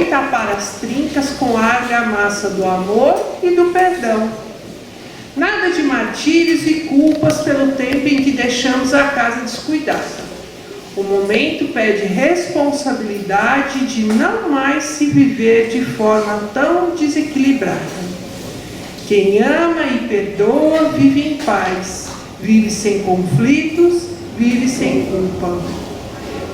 também tapar as trincas com a argamassa do amor e do perdão. Nada de martírios e culpas pelo tempo em que deixamos a casa descuidada. O momento pede responsabilidade de não mais se viver de forma tão desequilibrada. Quem ama e perdoa vive em paz, vive sem conflitos, vive sem culpa.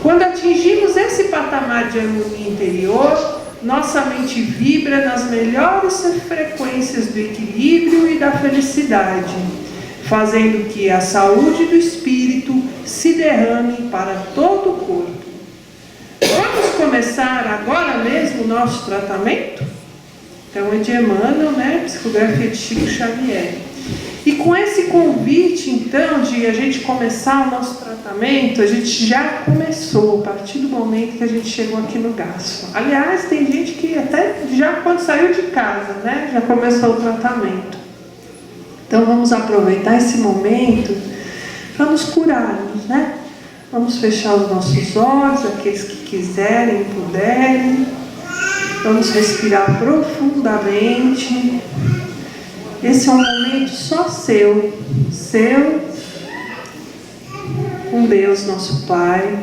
Quando atingimos esse patamar de harmonia interior, nossa mente vibra nas melhores frequências do equilíbrio e da felicidade, fazendo que a saúde do espírito se derrame para todo o corpo. Vamos começar agora mesmo o nosso tratamento? Então é de Emmanuel, né? Psicografia de Chico Xavier. E com esse convite, então, de a gente começar o nosso tratamento, a gente já começou, a partir do momento que a gente chegou aqui no Gasfo. Aliás, tem gente que até já quando saiu de casa, né? Já começou o tratamento. Então vamos aproveitar esse momento para nos curarmos, né? Vamos fechar os nossos olhos, aqueles que quiserem e puderem. Vamos respirar profundamente. Esse é um momento só seu, com Deus nosso Pai,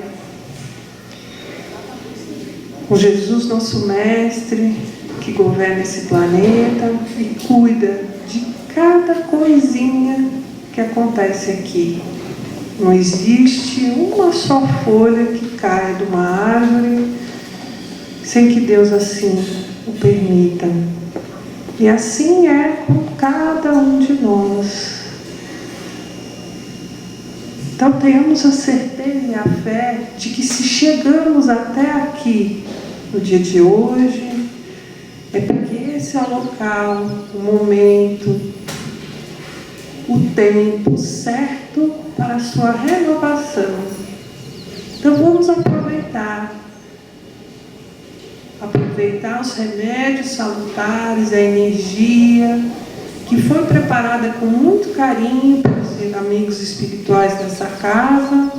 com Jesus nosso Mestre, que governa esse planeta e cuida de cada coisinha que acontece aqui. Não existe uma só folha que caia de uma árvore sem que Deus assim o permita. E assim é com cada um de nós. Então tenhamos a certeza e a fé de que se chegamos até aqui no dia de hoje, é porque esse é o local, o momento, o tempo certo para a sua renovação. Então vamos aproveitar os remédios salutares, a energia que foi preparada com muito carinho pelos amigos espirituais dessa casa,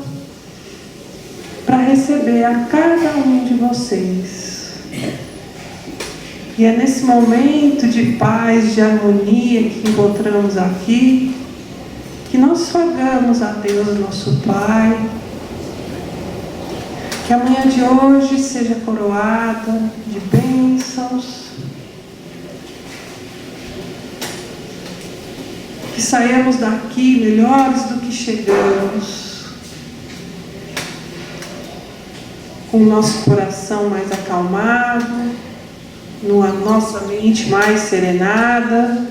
para receber a cada um de vocês. E é nesse momento de paz, de harmonia que encontramos aqui, que nós rogamos a Deus, nosso Pai, que a manhã de hoje seja coroada de bênçãos, que saiamos daqui melhores do que chegamos, com o nosso coração mais acalmado, a nossa mente mais serenada,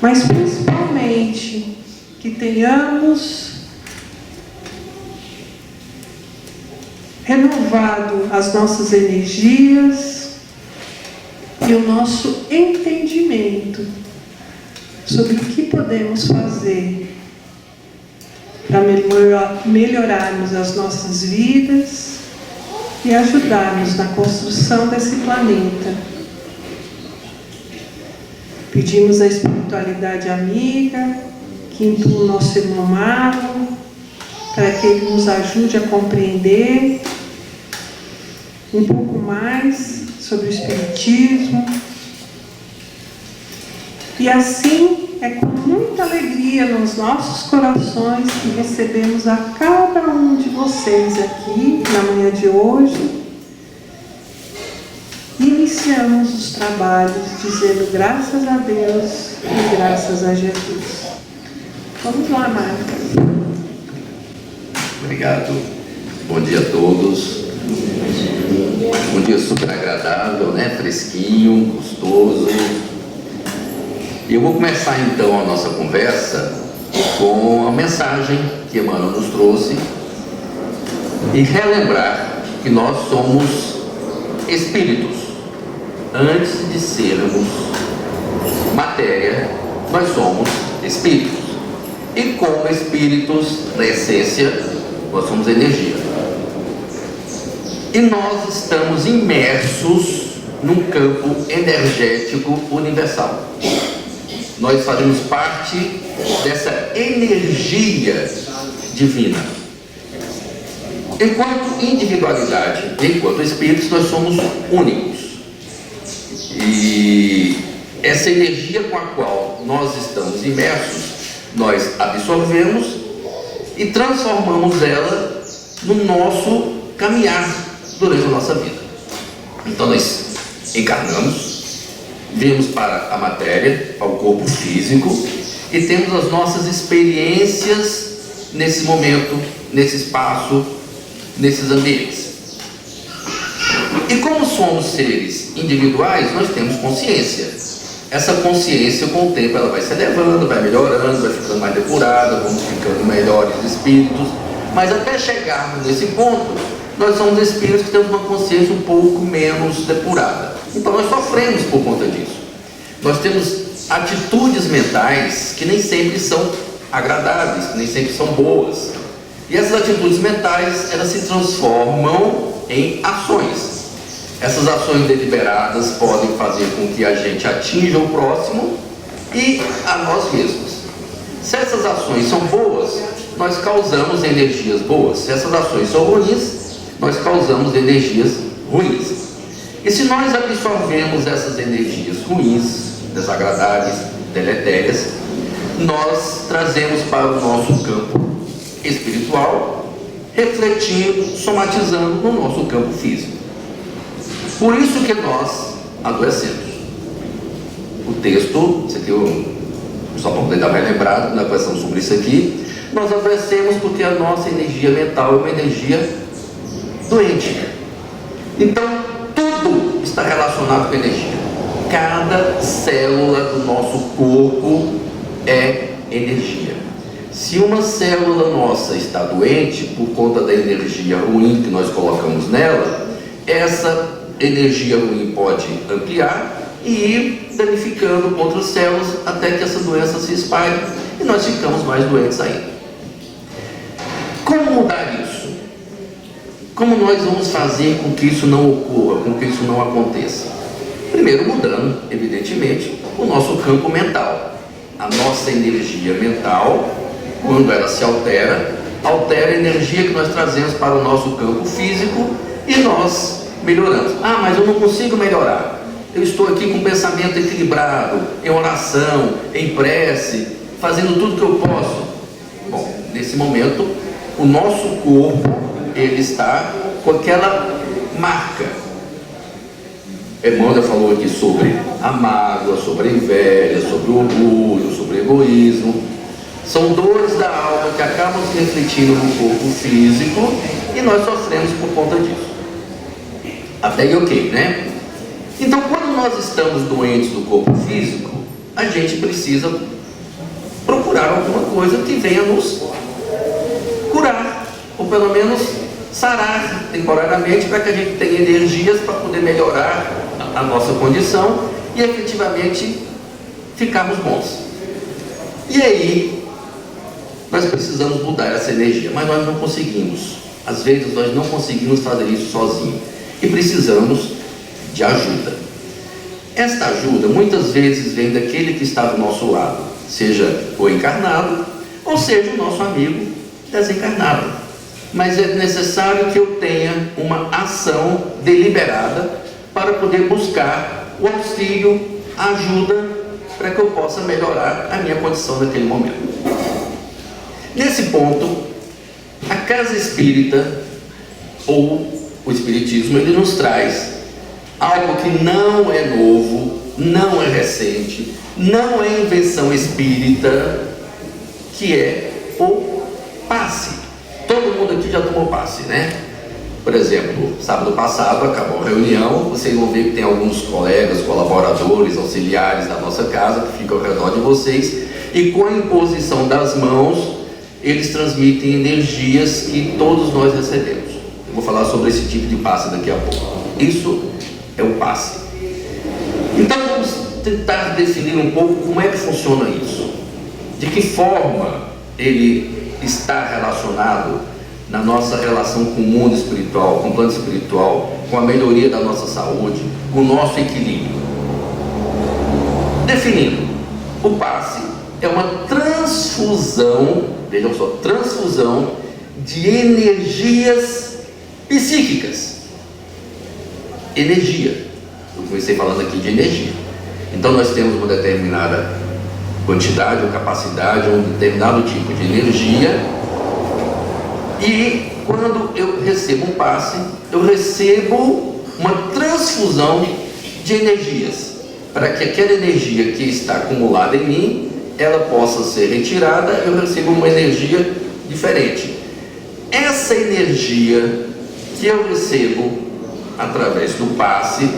mas principalmente que tenhamos renovado as nossas energias e o nosso entendimento sobre o que podemos fazer para melhorarmos as nossas vidas e ajudarmos na construção desse planeta. Pedimos à espiritualidade amiga que intua o nosso irmão Marlon, para que ele nos ajude a compreender um pouco mais sobre o Espiritismo. E assim é com muita alegria nos nossos corações que recebemos a cada um de vocês aqui na manhã de hoje. E iniciamos os trabalhos dizendo graças a Deus e graças a Jesus. Vamos lá, Marcos. Obrigado. Bom dia a todos. Um dia super agradável, né? Fresquinho, gostoso. E eu vou começar então a nossa conversa com a mensagem que Emmanuel nos trouxe e relembrar que nós somos espíritos. Antes de sermos matéria, nós somos espíritos. E como espíritos, na essência, nós somos energia. E nós estamos imersos num campo energético universal. Nós fazemos parte dessa energia divina. Enquanto individualidade, enquanto espíritos, nós somos únicos. E essa energia com a qual nós estamos imersos, nós absorvemos e transformamos ela no nosso caminhar durante a nossa vida. Então nós encarnamos, viemos para a matéria, ao corpo físico, e temos as nossas experiências nesse momento, nesse espaço, nesses ambientes. E como somos seres individuais, nós temos consciência. Essa consciência, com o tempo, ela vai se elevando, vai melhorando, vai ficando mais depurada, vamos ficando melhores espíritos. Mas até chegarmos nesse ponto, nós somos espíritos que temos uma consciência um pouco menos depurada. Então nós sofremos por conta disso. Nós temos atitudes mentais que nem sempre são agradáveis, que nem sempre são boas. E essas atitudes mentais, elas se transformam em ações. Essas ações deliberadas podem fazer com que a gente atinja o próximo e a nós mesmos. Se essas ações são boas, nós causamos energias boas. Se essas ações são ruins, nós causamos energias ruins. E se nós absorvemos essas energias ruins, desagradáveis, deletérias, nós trazemos para o nosso campo espiritual, refletindo, somatizando no nosso campo físico. Por isso que nós adoecemos. O texto, isso aqui só para poder dar mais lembrado na questão sobre isso aqui, nós adoecemos porque a nossa energia mental é uma energia doente. Então, tudo está relacionado com energia. Cada célula do nosso corpo é energia. Se uma célula nossa está doente por conta da energia ruim que nós colocamos nela, essa energia ruim pode ampliar e ir danificando outras células até que essa doença se espalhe e nós ficamos mais doentes ainda. Como mudar isso? Como nós vamos fazer com que isso não ocorra, com que isso não aconteça? Primeiro mudando, evidentemente, o nosso campo mental. A nossa energia mental, quando ela se altera, altera a energia que nós trazemos para o nosso campo físico e nós melhoramos. Ah, mas eu não consigo melhorar. Eu estou aqui com um pensamento equilibrado, em oração, em prece, fazendo tudo que eu posso. Bom, nesse momento, o nosso corpo, ele está com aquela marca. Emmanuel falou aqui sobre a mágoa, sobre a inveja, sobre o orgulho, sobre o egoísmo. São dores da alma que acabam se refletindo no corpo físico e nós sofremos por conta disso. Até aí ok, né? Então, quando nós estamos doentes do corpo físico, a gente precisa procurar alguma coisa que venha nos curar, ou pelo menos sarar temporariamente, para que a gente tenha energias para poder melhorar a nossa condição e efetivamente ficarmos bons. E aí, nós precisamos mudar essa energia, mas nós não conseguimos. Às vezes nós não conseguimos fazer isso sozinhos e precisamos de ajuda. Esta ajuda muitas vezes vem daquele que está do nosso lado, seja o encarnado ou seja o nosso amigo desencarnado. Mas é necessário que eu tenha uma ação deliberada para poder buscar o auxílio, a ajuda, para que eu possa melhorar a minha condição naquele momento. Nesse ponto, a casa espírita, ou o espiritismo, ele nos traz algo que não é novo, não é recente, não é invenção espírita, que é o passe. Todo mundo aqui já tomou passe, né? Por exemplo, sábado passado acabou a reunião, vocês vão ver que tem alguns colegas, colaboradores, auxiliares da nossa casa que ficam ao redor de vocês, e com a imposição das mãos, eles transmitem energias que todos nós recebemos. Eu vou falar sobre esse tipo de passe daqui a pouco. Isso é o passe. Então vamos tentar definir um pouco como é que funciona isso. De que forma ele está relacionado na nossa relação com o mundo espiritual, com o plano espiritual, com a melhoria da nossa saúde, com o nosso equilíbrio. Definindo, o passe é uma transfusão, vejam só, transfusão de energias psíquicas. Energia. Eu comecei falando aqui de energia. Então nós temos uma determinada quantidade ou capacidade, ou um determinado tipo de energia, e quando eu recebo um passe, eu recebo uma transfusão de energias, para que aquela energia que está acumulada em mim, ela possa ser retirada, eu recebo uma energia diferente. Essa energia que eu recebo através do passe,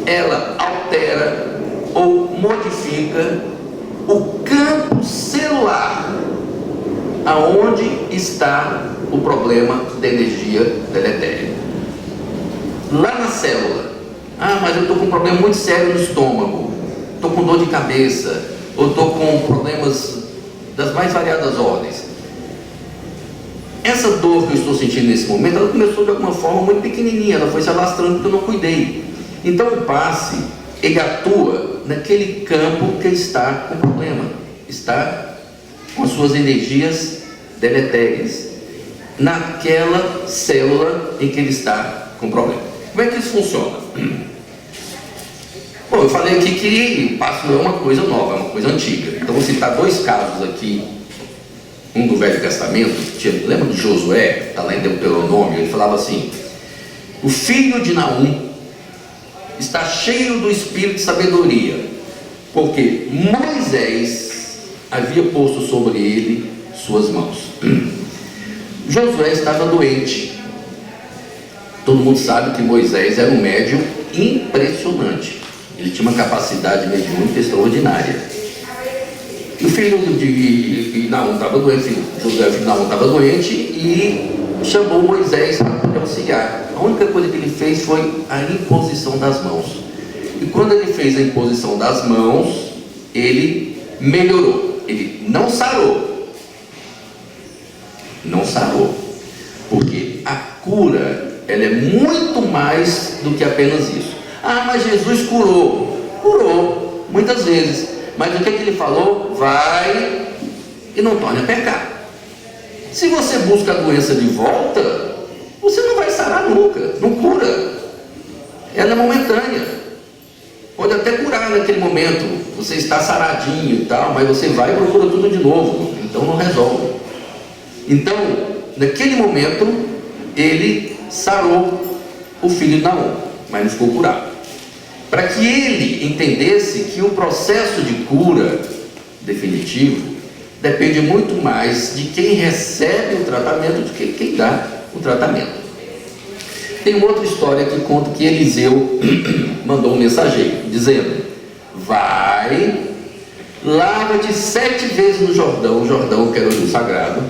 ela altera ou modifica o campo celular aonde está o problema da energia deletéria. Lá na célula, mas eu estou com um problema muito sério no estômago, estou com dor de cabeça, ou estou com problemas das mais variadas ordens. Essa dor que eu estou sentindo nesse momento, ela começou de alguma forma muito pequenininha, ela foi se alastrando porque eu não cuidei. Então o passe, ele atua naquele campo que está com problema, está com as suas energias deletérias, naquela célula em que ele está com problema. Como é que isso funciona? Bom, eu falei aqui que o passe não é uma coisa nova, é uma coisa antiga. Então vou citar dois casos aqui, um do Velho Testamento. Lembra de Josué? Está lá em Deuteronômio. Ele falava assim: o filho de Naum está cheio do espírito de sabedoria, porque Moisés havia posto sobre ele suas mãos. Josué estava doente. Todo mundo sabe que Moisés era um médium impressionante. Ele tinha uma capacidade mediúnica extraordinária. E o filho de Naum estava doente, Josué, filho de Naum, estava doente, e chamou Moisés para auxiliar. A única coisa que ele fez foi a imposição das mãos. E quando ele fez a imposição das mãos, ele melhorou. Ele não sarou. Não sarou. Porque a cura, ela é muito mais do que apenas isso. Mas Jesus curou. Curou, muitas vezes. Mas o que ele falou? Vai e não torne a pecar. Se você busca a doença de volta, você não vai sarar nunca. Não cura. Ela é momentânea. Pode até curar naquele momento. Você está saradinho e tal, mas você vai e procura tudo de novo. Então não resolve. Então, naquele momento, ele sarou o filho de Naum, mas não ficou curado. Para que ele entendesse que o processo de cura definitivo depende muito mais de quem recebe o tratamento do que quem dá o tratamento. Tem uma outra história que conta que Eliseu mandou um mensageiro dizendo: vai, lava-te 7 vezes no Jordão, o Jordão que era o rio sagrado,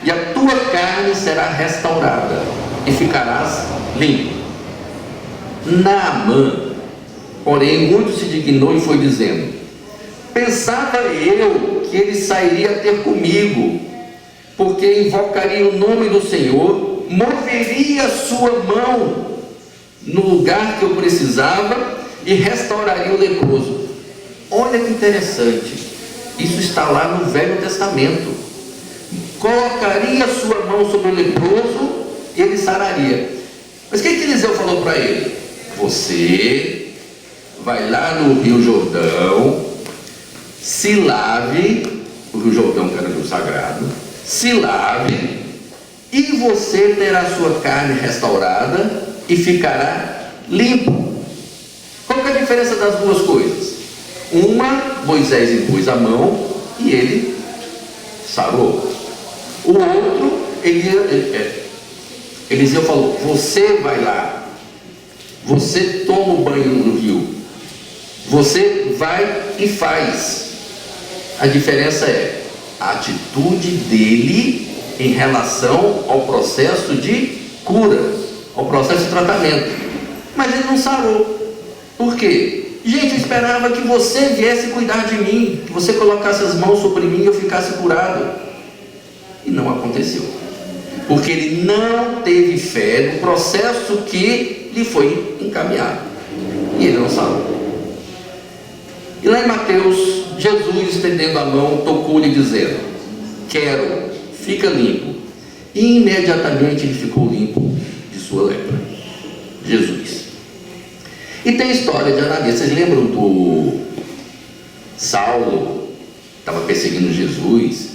e a tua carne será restaurada e ficarás limpo. Naamã, porém, muito se dignou e foi dizendo: pensava eu que ele sairia ter comigo, porque invocaria o nome do Senhor, moveria a sua mão no lugar que eu precisava e restauraria o leproso. Olha que interessante, isso está lá no Velho Testamento. Colocaria a sua mão sobre o leproso e ele sararia. Mas o que Eliseu falou para ele? Você vai lá no Rio Jordão, se lave, o Rio Jordão que era o Rio Sagrado, se lave, e você terá sua carne restaurada e ficará limpo. Qual que é a diferença das duas coisas? Uma, Moisés impôs a mão e ele sarou. O outro, Eliseu falou: você vai lá, você toma o banho no rio, você vai e faz. A diferença é a atitude dele em relação ao processo de cura, ao processo de tratamento. Mas ele não sarou. Por quê? Gente, eu esperava que você viesse cuidar de mim, que você colocasse as mãos sobre mim e eu ficasse curado. E não aconteceu, porque ele não teve fé no processo que lhe foi encaminhado, e ele não sarou. E lá em Mateus, Jesus, estendendo a mão, tocou-lhe dizendo: quero, fica limpo. E imediatamente ele ficou limpo de sua lepra. Jesus. E tem a história de Ananias. Vocês lembram do Saulo? Estava perseguindo Jesus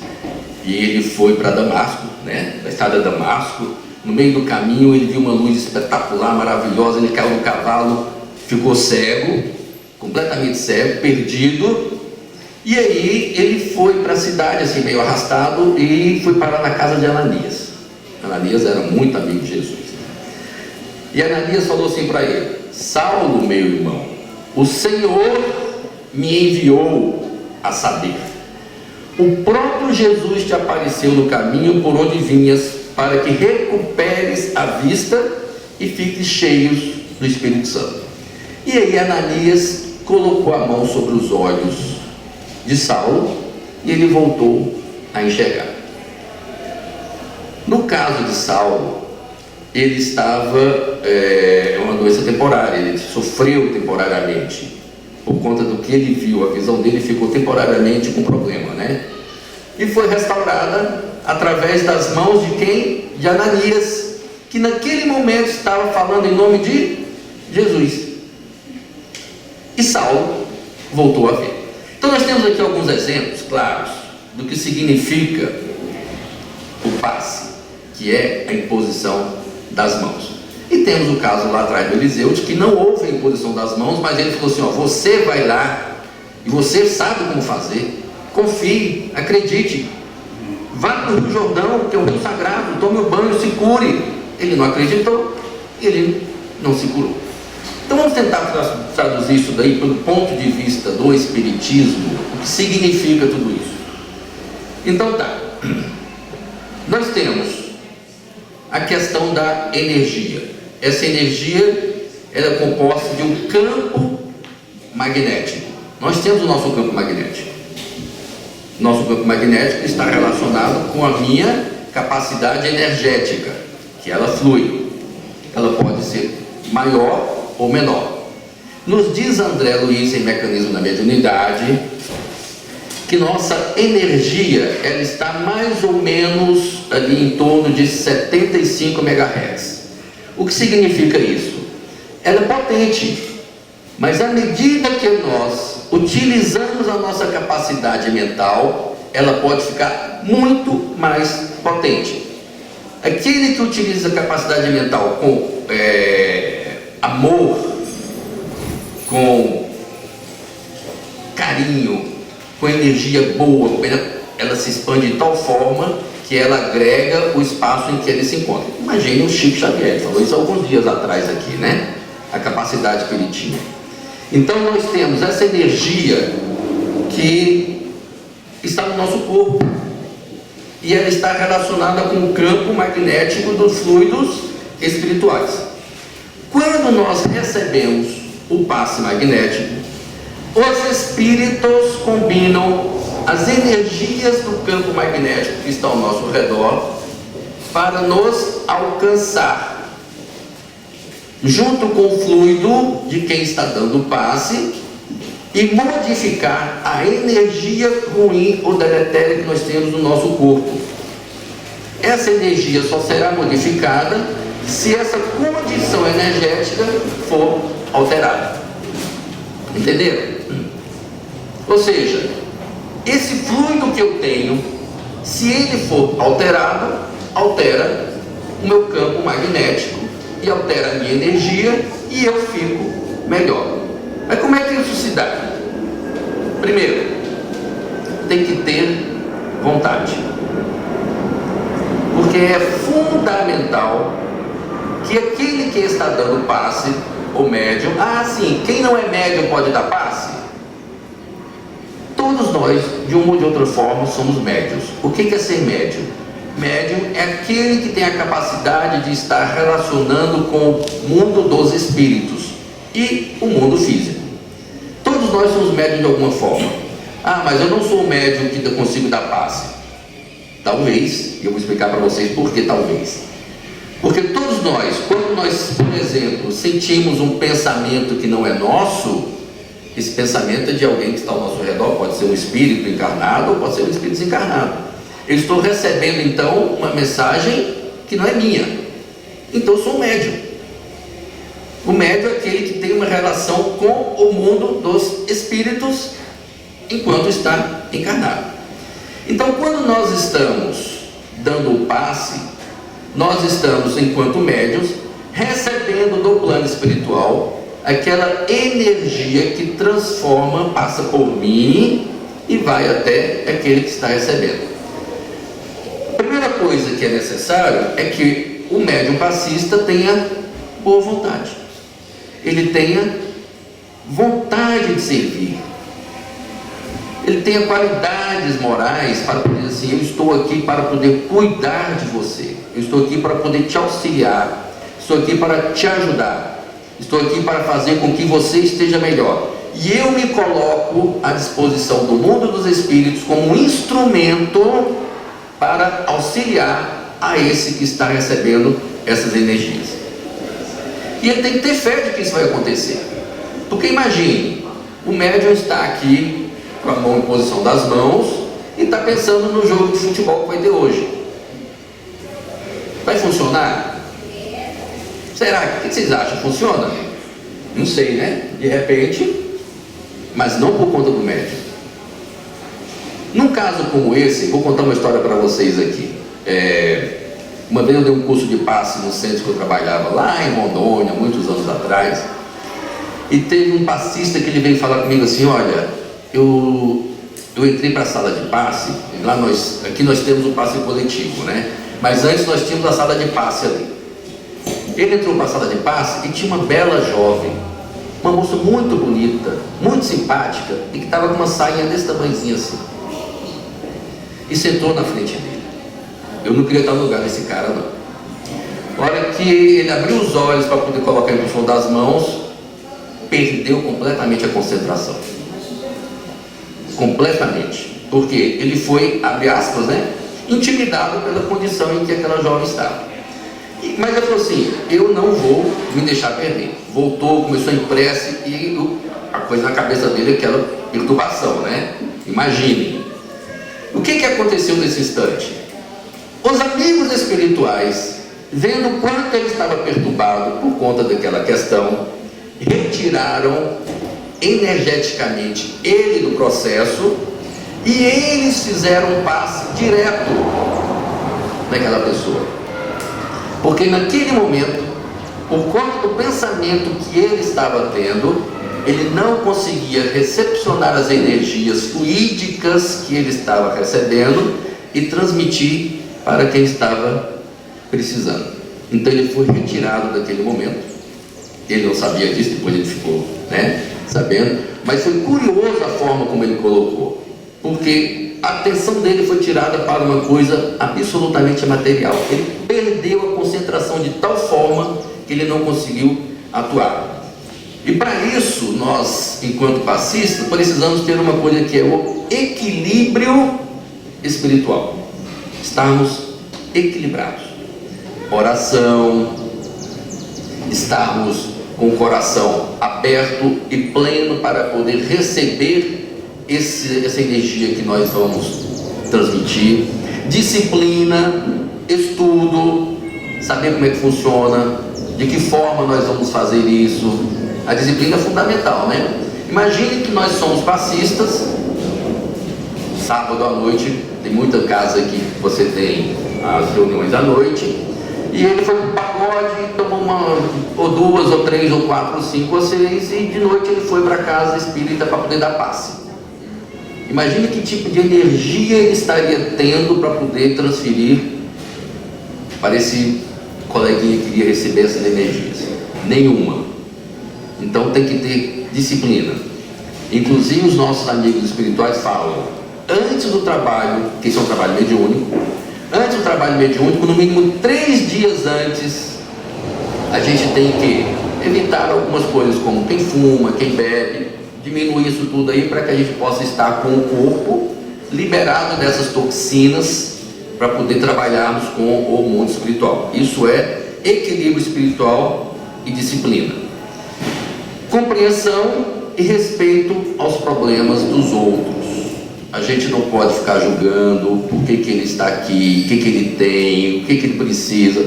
e ele foi para Damasco, né? Na estrada de Damasco. No meio do caminho ele viu uma luz espetacular, maravilhosa. Ele caiu do cavalo, ficou cego, completamente cego, perdido. E aí ele foi para a cidade, assim, meio arrastado, e foi parar na casa de Ananias. Ananias era muito amigo de Jesus. E Ananias falou assim para ele: Saulo, meu irmão, o Senhor me enviou a saber. O próprio Jesus te apareceu no caminho por onde vinhas, para que recuperes a vista e fiques cheios do Espírito Santo. E aí Ananias colocou a mão sobre os olhos de Saulo e ele voltou a enxergar. No caso de Saulo, ele estava, uma doença temporária, ele sofreu temporariamente, por conta do que ele viu, a visão dele ficou temporariamente com problema, né? E foi restaurada através das mãos de quem? De Ananias, que naquele momento estava falando em nome de Jesus. E Saulo voltou a ver. Então nós temos aqui alguns exemplos claros do que significa o passe, que é a imposição das mãos. E temos o caso lá atrás do Eliseu, de que não houve a imposição das mãos, mas ele falou assim: ó, você vai lá e você sabe como fazer, confie, acredite, vá para o Rio Jordão, que é um rio sagrado, tome um banho, se cure. Ele não acreditou, ele não se curou. Então vamos tentar traduzir isso daí pelo ponto de vista do Espiritismo, o que significa tudo isso. Então tá, nós temos a questão da energia. Essa energia ela é composta de um campo magnético. Nós temos o nosso campo magnético. Nosso campo magnético está relacionado com a minha capacidade energética, que ela flui. Ela pode ser maior ou menor. Nos diz André Luiz em Mecanismo da Mediunidade que nossa energia ela está mais ou menos ali em torno de 75 MHz. O que significa isso? Ela é potente, mas à medida que nós utilizamos a nossa capacidade mental, ela pode ficar muito mais potente. Aquele que utiliza a capacidade mental com amor, com carinho, com energia boa, ela se expande de tal forma que ela agrega o espaço em que ele se encontra. Imagine o Chico Xavier, falou isso alguns dias atrás aqui, né? A capacidade que ele tinha. Então nós temos essa energia que está no nosso corpo e ela está relacionada com o campo magnético dos fluidos espirituais. Quando nós recebemos o passe magnético, os espíritos combinam as energias do campo magnético que está ao nosso redor para nos alcançar, junto com o fluido de quem está dando o passe, e modificar a energia ruim ou deletéria que nós temos no nosso corpo. Essa energia só será modificada se essa condição energética for alterada. Entenderam? Ou seja, esse fluido que eu tenho, se ele for alterado, altera o meu campo magnético e altera a minha energia e eu fico melhor. Mas como é que isso se dá? Primeiro, tem que ter vontade, porque é fundamental que aquele que está dando passe, o médium, sim, quem não é médium pode dar passe? Todos nós, de uma ou de outra forma, somos médiuns. O que é ser médium? Médium é aquele que tem a capacidade de estar relacionando com o mundo dos espíritos e o mundo físico. Todos nós somos médiums de alguma forma. Mas eu não sou médium que consigo dar passe. Talvez, e eu vou explicar para vocês por que talvez. Porque todos nós, quando nós, por exemplo, sentimos um pensamento que não é nosso, esse pensamento é de alguém que está ao nosso redor, pode ser um espírito encarnado ou pode ser um espírito desencarnado. Eu estou recebendo então uma mensagem que não é minha. Então eu sou um médium. O médium é aquele que tem uma relação com o mundo dos espíritos enquanto está encarnado. Então, quando nós estamos dando o passe, nós estamos, enquanto médiuns, recebendo do plano espiritual aquela energia que transforma, passa por mim e vai até aquele que está recebendo. A primeira coisa que é necessário é que o médium passista tenha boa vontade. Ele tenha vontade de servir. Ele tenha qualidades morais para poder dizer assim: eu estou aqui para poder cuidar de você. Eu estou aqui para poder te auxiliar. Estou aqui para te ajudar. Estou aqui para fazer com que você esteja melhor. E eu me coloco à disposição do mundo dos espíritos como um instrumento para auxiliar a esse que está recebendo essas energias. E ele tem que ter fé de que isso vai acontecer. Porque imagine, o médium está aqui com a mão em posição das mãos e está pensando no jogo de futebol que vai ter hoje. Vai funcionar? Será? O que vocês acham? Funciona? Não sei, né? De repente, mas não por conta do médium. Num caso como esse, vou contar uma história para vocês aqui. Uma vez eu dei um curso de passe no centro que eu trabalhava, lá em Rondônia, muitos anos atrás, e teve um passista que ele veio falar comigo assim: olha, eu entrei para a sala de passe, aqui nós temos o passe coletivo, né? Mas antes nós tínhamos a sala de passe ali. Ele entrou para a sala de passe e tinha uma bela jovem, uma moça muito bonita, muito simpática, e que estava com uma sainha desse tamanhozinho assim, e sentou na frente dele. Eu não queria estar no lugar desse cara, não. A hora que ele abriu os olhos para poder colocar em posição das mãos, perdeu completamente a concentração. Completamente. Porque ele foi, abre aspas, né, intimidado pela condição em que aquela jovem estava. Mas ele falou assim: eu não vou me deixar perder. Voltou, começou em prece, e a coisa na cabeça dele é aquela perturbação, né? Imagine. O que aconteceu nesse instante? Os amigos espirituais, vendo quanto ele estava perturbado por conta daquela questão, retiraram energeticamente ele do processo e eles fizeram um passe direto naquela pessoa. Porque naquele momento, por conta do pensamento que ele estava tendo, ele não conseguia recepcionar as energias fluídicas que ele estava recebendo e transmitir para quem estava precisando. Então ele foi retirado daquele momento. Ele não sabia disso, depois ele ficou, sabendo. Mas foi curioso a forma como ele colocou, porque a atenção dele foi tirada para uma coisa absolutamente material. Ele perdeu a concentração de tal forma que ele não conseguiu atuar. E para isso, nós, enquanto passistas, precisamos ter uma coisa que é o equilíbrio espiritual. Estarmos equilibrados. Oração, estarmos com o coração aberto e pleno para poder receber essa energia que nós vamos transmitir. Disciplina, estudo, saber como é que funciona, de que forma nós vamos fazer isso. A disciplina é fundamental, né? Imagine que nós somos passistas, sábado à noite, tem muita casa que você tem as reuniões à noite, e ele foi para o pagode, tomou uma, ou duas, ou três, ou quatro, ou cinco, ou seis, e de noite ele foi para a casa espírita para poder dar passe. Imagine que tipo de energia ele estaria tendo para poder transferir para esse coleguinha que iria receber essas energias. Nenhuma. Então tem que ter disciplina. Inclusive os nossos amigos espirituais falam, antes do trabalho, que isso é um trabalho mediúnico, antes do trabalho mediúnico, no mínimo 3 dias antes, a gente tem que evitar algumas coisas, como quem fuma, quem bebe, diminuir isso tudo aí para que a gente possa estar com o corpo liberado dessas toxinas para poder trabalharmos com o mundo espiritual. Isso é equilíbrio espiritual e disciplina. Compreensão e respeito aos problemas dos outros. A gente não pode ficar julgando por que ele está aqui, o que ele tem, o que ele precisa.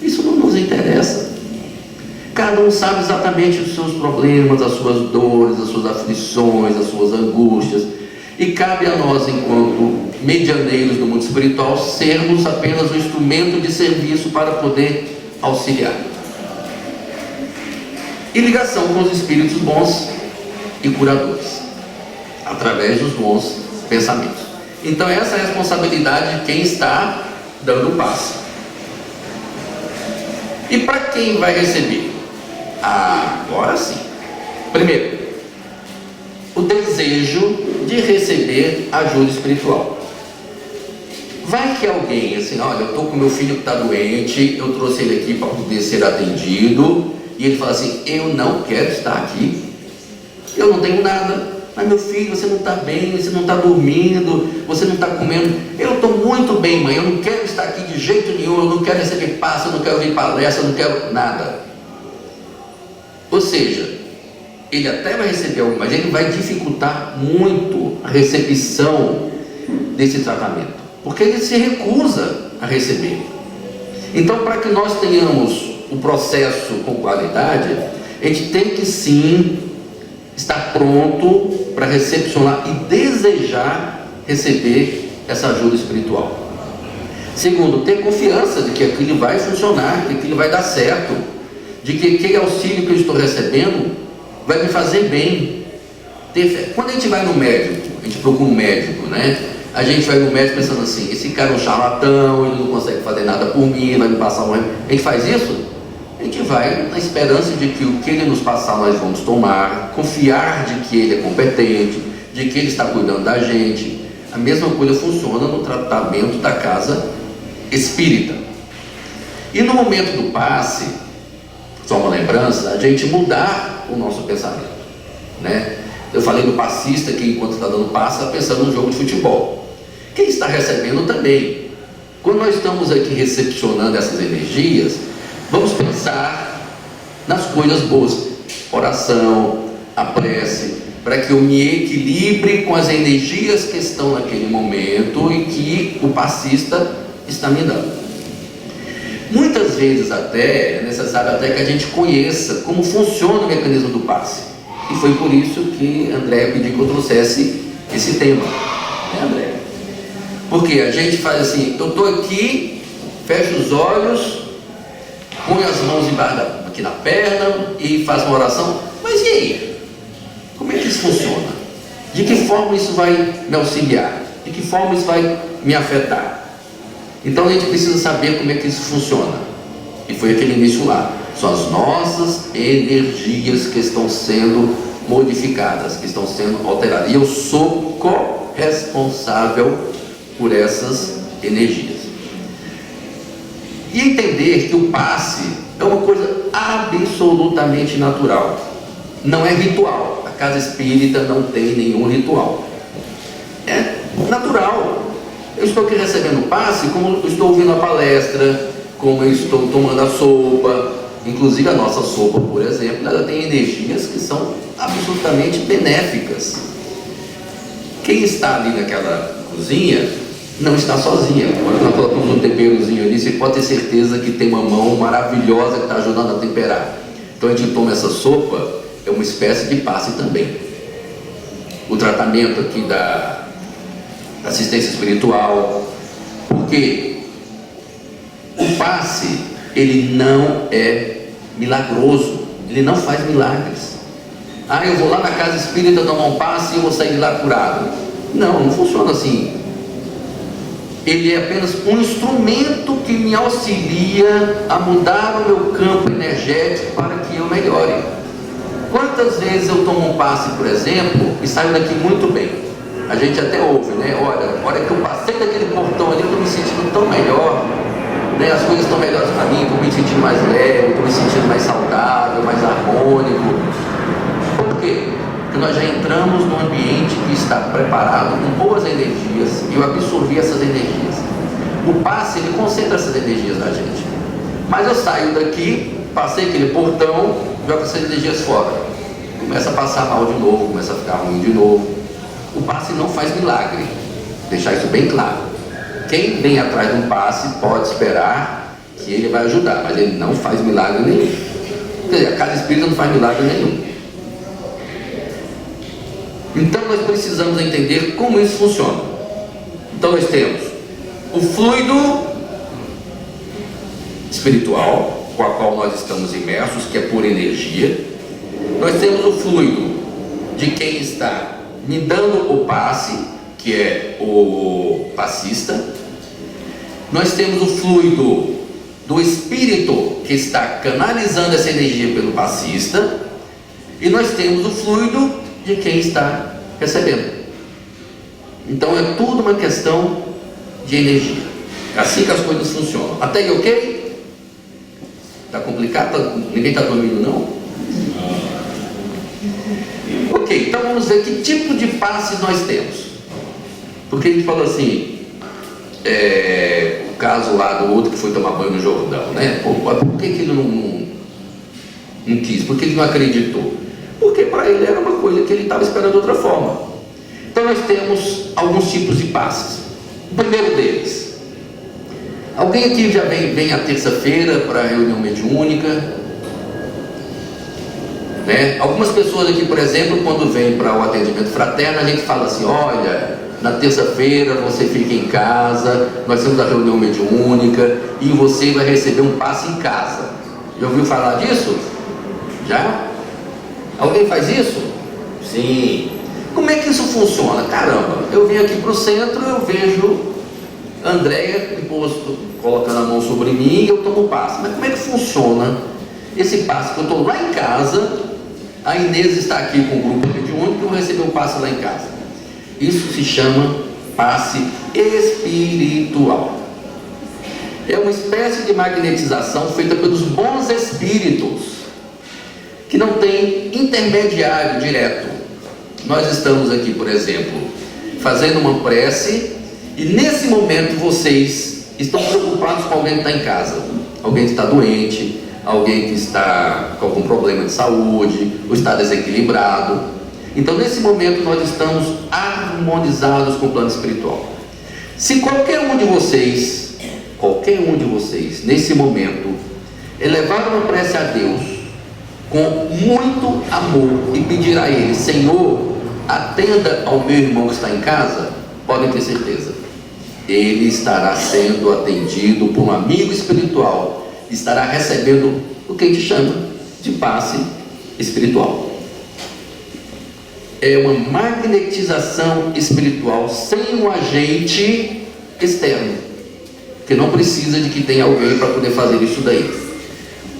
Isso não nos interessa. interessa. Cada um sabe exatamente os seus problemas, as suas dores, as suas aflições, as suas angústias. E cabe a nós, enquanto medianeiros do mundo espiritual, sermos apenas um instrumento de serviço para poder auxiliar. E ligação com os espíritos bons e curadores, através dos bons pensamentos. Então essa é a responsabilidade de quem está dando o passe. E para quem vai receber? Agora sim. Primeiro, o desejo de receber ajuda espiritual. Vai que alguém assim, olha, eu estou com meu filho que está doente, eu trouxe ele aqui para poder ser atendido, e ele fala assim, eu não quero estar aqui, eu não tenho nada, mas meu filho, você não está bem, você não está dormindo, você não está comendo, eu estou muito bem, mãe, eu não quero estar aqui de jeito nenhum, eu não quero receber passe, eu não quero vir palestra, eu não quero nada. Ou seja, ele até vai receber algo, mas ele vai dificultar muito a recepção desse tratamento, porque ele se recusa a receber. Então, para que nós tenhamos o processo com qualidade, a gente tem que sim estar pronto para recepcionar e desejar receber essa ajuda espiritual. Segundo, ter confiança de que aquilo vai funcionar, que aquilo vai dar certo, de que aquele auxílio que eu estou recebendo vai me fazer bem. Ter fé. Quando a gente vai no médico, a gente procura um médico, né? A gente vai no médico pensando assim, esse cara é um charlatão, ele não consegue fazer nada por mim, vai me passar um... A gente faz isso? A gente vai na esperança de que o que ele nos passar nós vamos tomar, confiar de que ele é competente, de que ele está cuidando da gente. A mesma coisa funciona no tratamento da casa espírita. E no momento do passe, só uma lembrança, a gente mudar o nosso pensamento, né? Eu falei do passista que enquanto está dando passe está pensando no jogo de futebol. Quem está recebendo também. Quando nós estamos aqui recepcionando essas energias, vamos pensar nas coisas boas, oração, a prece, para que eu me equilibre com as energias que estão naquele momento e que o passista está me dando. Muitas vezes até, é necessário até que a gente conheça como funciona o mecanismo do passe. E foi por isso que André pediu que eu trouxesse esse tema, né, André? Porque a gente faz assim, eu estou aqui, fecho os olhos, põe as mãos embaixo aqui na perna e faz uma oração, mas e aí? Como é que isso funciona? De que forma isso vai me auxiliar? De que forma isso vai me afetar? Então a gente precisa saber como é que isso funciona. E foi aquele início lá. São as nossas energias que estão sendo modificadas, que estão sendo alteradas. E eu sou corresponsável por essas energias. E entender que o passe é uma coisa absolutamente natural. Não é ritual. A casa espírita não tem nenhum ritual. É natural. Eu estou aqui recebendo passe como eu estou ouvindo a palestra, como eu estou tomando a sopa. Inclusive a nossa sopa, por exemplo, ela tem energias que são absolutamente benéficas. Quem está ali naquela cozinha não está sozinha. Quando nós colocamos um temperozinho ali, você pode ter certeza que tem uma mão maravilhosa que está ajudando a temperar. Então a gente toma essa sopa, é uma espécie de passe também. O tratamento aqui da assistência espiritual, porque o passe, ele não é milagroso, ele não faz milagres. Eu vou lá na casa espírita tomar um passe e eu vou sair de lá curado. Não funciona assim. Ele é apenas um instrumento que me auxilia a mudar o meu campo energético para que eu melhore. Quantas vezes eu tomo um passe, por exemplo, e saio daqui muito bem? A gente até ouve, né? Olha, a hora que eu passei daquele portão ali, eu estou me sentindo tão melhor, né? As coisas estão melhores para mim, estou me sentindo mais leve, estou me sentindo mais saudável, mais harmônico. Por quê? Porque nós já entramos num ambiente que está preparado com boas energias e eu absorvi essas energias. O passe, ele concentra essas energias na gente. Mas eu saio daqui, passei aquele portão, jogo essas energias fora. Começa a passar mal de novo, começa a ficar ruim de novo. O passe não faz milagre, deixar isso bem claro. Quem vem atrás de um passe pode esperar que ele vai ajudar, mas ele não faz milagre nenhum. Quer dizer, a casa espírita não faz milagre nenhum. Então nós precisamos entender como isso funciona. Então nós temos o fluido espiritual, com a qual nós estamos imersos, que é pura energia. Nós temos o fluido de quem está me dando o passe, que é o passista. Nós temos o fluido do espírito que está canalizando essa energia pelo passista. E nós temos o fluido de quem está recebendo. Então é tudo uma questão de energia. É assim que as coisas funcionam. Até aí, ok? Está complicado? Ninguém está dormindo, não? Ok, então vamos ver que tipo de passes nós temos. Porque a gente falou assim, o caso lá do outro que foi tomar banho no Jordão, né? Por que ele não quis? Por que ele não acreditou? Porque para ele era uma coisa que ele estava esperando de outra forma. Então nós temos alguns tipos de passes. O primeiro deles, alguém aqui já vem à terça-feira para a reunião mediúnica, né? Algumas pessoas aqui, por exemplo, quando vem para o atendimento fraterno, a gente fala assim, olha, na terça-feira você fica em casa, nós temos a reunião mediúnica e você vai receber um passe em casa. Já ouviu falar disso? Já? Alguém faz isso? Sim. Como é que isso funciona? Caramba, eu vim aqui para o centro, eu vejo Andréia colocando a mão sobre mim e eu tomo o passe. Mas como é que funciona esse passe? Que eu estou lá em casa, a Inês está aqui com o grupo mediúnico e eu vou receber um passe lá em casa. Isso se chama passe espiritual. É uma espécie de magnetização feita pelos bons espíritos, que não tem intermediário direto. Nós estamos aqui, por exemplo, fazendo uma prece, e nesse momento vocês estão preocupados com alguém que está em casa, alguém que está doente, alguém que está com algum problema de saúde, ou está desequilibrado. Então nesse momento nós estamos harmonizados com o plano espiritual. Se qualquer um de vocês, nesse momento, elevar uma prece a Deus com muito amor e pedir a Ele, Senhor, atenda ao meu irmão que está em casa, podem ter certeza, ele estará sendo atendido por um amigo espiritual, estará recebendo o que a gente chama de passe espiritual. É uma magnetização espiritual sem um agente externo, que não precisa de que tenha alguém para poder fazer isso daí.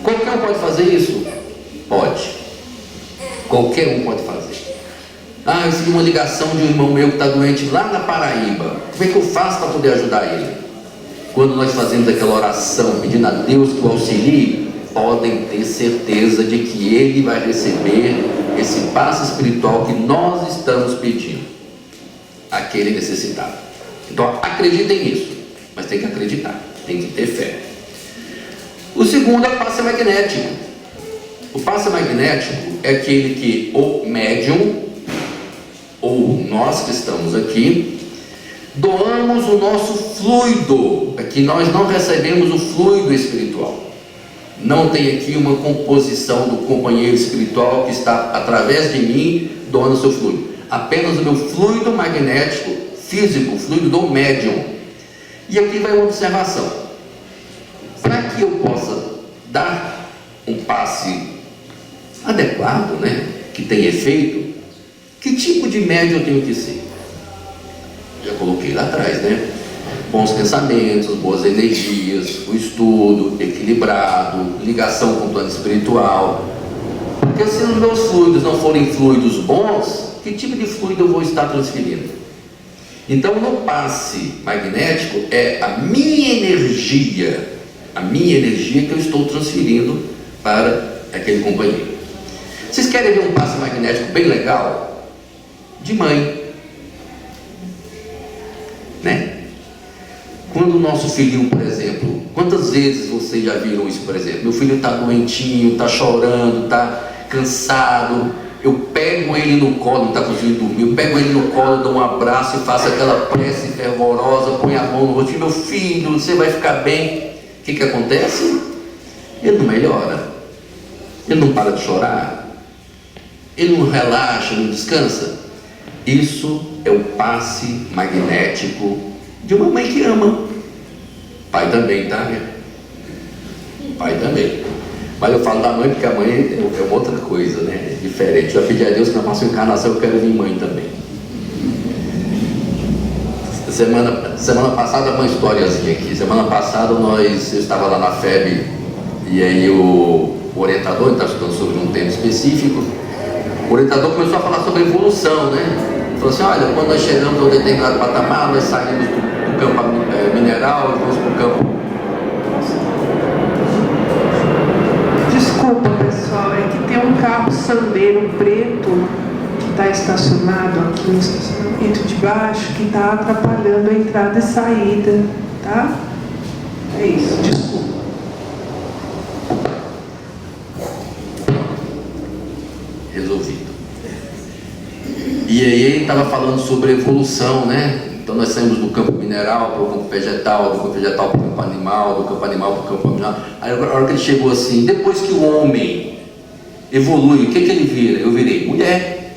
Qualquer um pode fazer isso? Pode. Qualquer um pode fazer. Eu recebi uma ligação de um irmão meu que está doente lá na Paraíba. Como é que eu faço para poder ajudar ele? Quando nós fazemos aquela oração pedindo a Deus que o auxilie, podem ter certeza de que ele vai receber esse passe espiritual que nós estamos pedindo, aquele necessitado. Então acreditem nisso, mas tem que acreditar, tem que ter fé. O segundo é o passe magnético. O passe magnético é aquele que o médium, ou nós que estamos aqui, doamos o nosso fluido. Aqui nós não recebemos o fluido espiritual. Não tem aqui uma composição do companheiro espiritual que está através de mim doando seu fluido. Apenas o meu fluido magnético físico, o fluido do médium. E aqui vai uma observação. Para que eu possa dar um passe adequado, que tenha efeito, que tipo de médium eu tenho que ser? Já coloquei lá atrás, bons pensamentos, boas energias, o estudo equilibrado, ligação com o plano espiritual. Porque se os meus fluidos não forem fluidos bons, que tipo de fluido eu vou estar transferindo? Então no passe magnético é a minha energia que eu estou transferindo para aquele companheiro. Vocês querem ver um passe magnético bem legal? De mãe, Quando o nosso filhinho, por exemplo, quantas vezes vocês já viram isso, por exemplo? Meu filho está doentinho, está chorando, está cansado, eu pego ele no colo, não está conseguindo dormir, eu pego ele no colo, dou um abraço e faço aquela prece fervorosa, ponho a mão no rosto, meu filho, você vai ficar bem. o que acontece? Ele não melhora, ele não para de chorar, ele não relaxa, não descansa. Isso é o passe magnético de uma mãe que ama. Pai também, tá? Pai também. Mas eu falo da mãe porque a mãe é uma outra coisa, né? É diferente. Eu já pedi a Deus que na próxima encarnação eu quero vir mãe também. Semana passada, uma historiazinha aqui. Semana passada eu estava lá na FEB e aí o orientador estava estudando sobre um tema específico. O orientador começou a falar sobre evolução, né? Ele falou assim: olha, quando nós chegamos a um determinado patamar, nós saímos do campo mineral e vamos para o campo. Desculpa, pessoal, é que tem um carro Sandero preto que está estacionado aqui no estacionamento de baixo que está atrapalhando a entrada e saída, tá? É isso, desculpa. Resolvido. E aí ele estava falando sobre evolução, né? Então nós saímos do campo mineral para o campo vegetal, do campo vegetal para o campo animal, do campo animal para o campo animal. Aí a hora que ele chegou assim, depois que o homem evolui, o que ele vira? Eu virei mulher.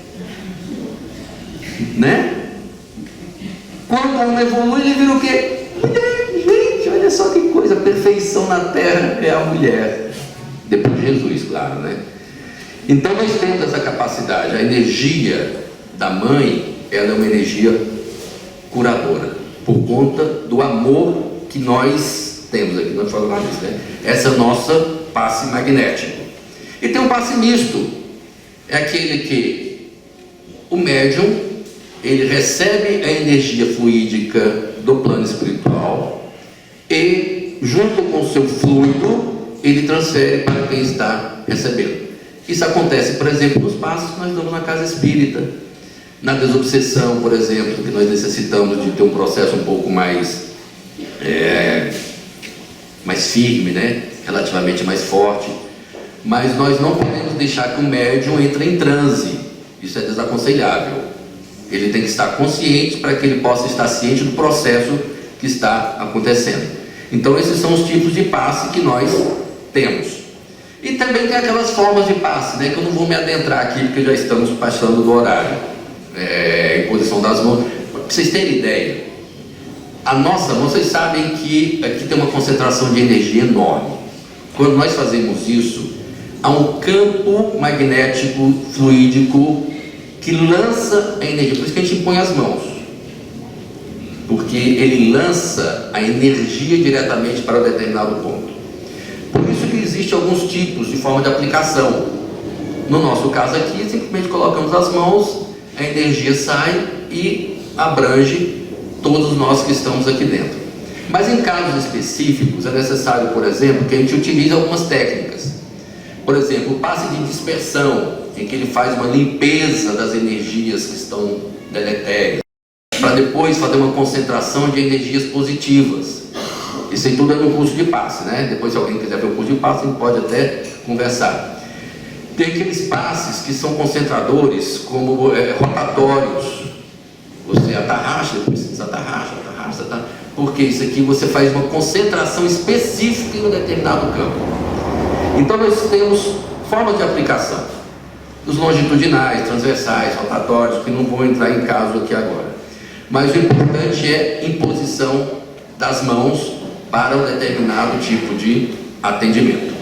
Né? Quando o homem evolui, ele vira o quê? Mulher. Gente, olha só que coisa, a perfeição na Terra é a mulher. Depois de Jesus, claro, né? Então nós temos essa capacidade. A energia da mãe, ela é uma energia curadora, por conta do amor que nós temos aqui, nós falamos disso, né? Essa é a nossa passe magnético. E tem um passe misto, é aquele que o médium, ele recebe a energia fluídica do plano espiritual e, junto com o seu fluido, ele transfere para quem está recebendo. Isso acontece, por exemplo, nos passos que nós damos na casa espírita. Na desobsessão, por exemplo, que nós necessitamos de ter um processo um pouco mais firme, né? Relativamente mais forte. Mas nós não podemos deixar que o médium entre em transe. Isso é desaconselhável. Ele tem que estar consciente para que ele possa estar ciente do processo que está acontecendo. Então esses são os tipos de passe que nós temos. E também tem aquelas formas de passe, né? Que eu não vou me adentrar aqui porque já estamos passando do horário. Imposição das mãos. Para vocês terem ideia, a nossa mão, vocês sabem que aqui tem uma concentração de energia enorme. Quando nós fazemos isso, há um campo magnético fluídico que lança a energia. Por isso que a gente impõe as mãos, porque ele lança a energia diretamente para um determinado ponto. Por isso que existem alguns tipos de forma de aplicação. No nosso caso aqui, simplesmente colocamos as mãos, a energia sai e abrange todos nós que estamos aqui dentro. Mas em casos específicos é necessário, por exemplo, que a gente utilize algumas técnicas. Por exemplo, o passe de dispersão, em que ele faz uma limpeza das energias que estão deletérias, para depois fazer uma concentração de energias positivas. Isso aí tudo é no curso de passe, né? Depois, se alguém quiser ver o curso de passe, a gente pode até conversar. Tem aqueles passes que são concentradores, como rotatórios. Você atarracha, depois você desatarracha, porque isso aqui você faz uma concentração específica em um determinado campo. Então nós temos formas de aplicação. Os longitudinais, transversais, rotatórios, que não vou entrar em caso aqui agora. Mas o importante é imposição das mãos para um determinado tipo de atendimento.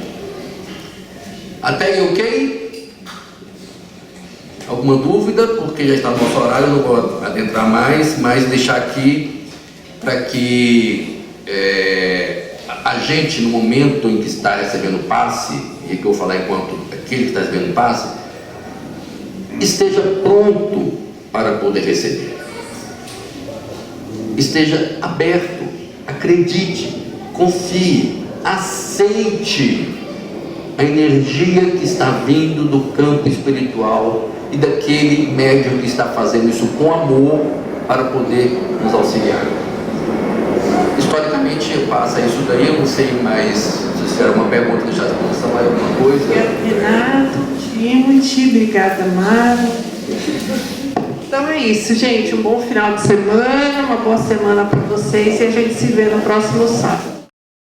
Até aí, ok? Alguma dúvida? Porque já está no nosso horário, eu não vou adentrar mais, mas deixar aqui para que a gente, no momento em que está recebendo passe, e que eu vou falar enquanto aquele que está recebendo passe, esteja pronto para poder receber. Esteja aberto, acredite, confie, aceite a energia que está vindo do campo espiritual e daquele médium que está fazendo isso com amor para poder nos auxiliar. Historicamente passa isso daí, eu não sei mais se vocês tiveram uma pergunta, deixar a posição mais alguma coisa. Obrigado, Renato, Timothy, obrigada, Mara. Então é isso, gente, um bom final de semana, uma boa semana para vocês e a gente se vê no próximo sábado.